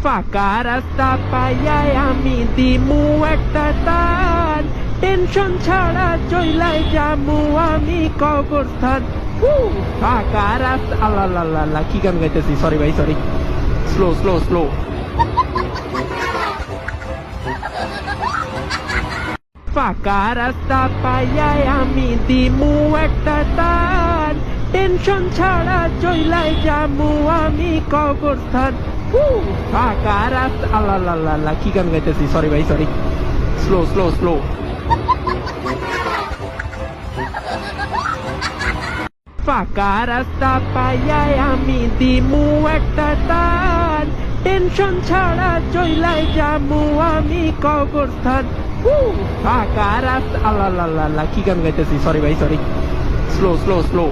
ফাঁকা রাস্তা পাইয়াই আমি দিমু একটা টান, টেনশন ছাড়া চইলাই যামু আমি কবরস্থান। ফাঁকা রাস্তা, আল্লাহ আল্লাহ আল্লাহ, কি গান গাইতেছি, সরি ভাই সরি, স্লো স্লো স্লো। ফাঁকা রাস্তা পাইয়াই আমি দিমু একটা টান, টেনশন ছাড়া চইলাই যামু আমি কবরস্থান। ফাঁকা রাস্তা, আল্লাহ আল্লাহ আল্লাহ, কি গান গাইতেছি, সরি ভাই সরি, স্লো স্লো স্লো। ফাঁকা রাস্তা পাইয়াই আমি দিমু একটা টান, টেনশন ছাড়া চইলাই যামু আমি কবরস্থান। ফাঁকা রাস্তা, আল্লাহ আল্লাহ আল্লাহ, কি গান গাইতেছি, সরি ভাই সরি, স্লো স্লো স্লো।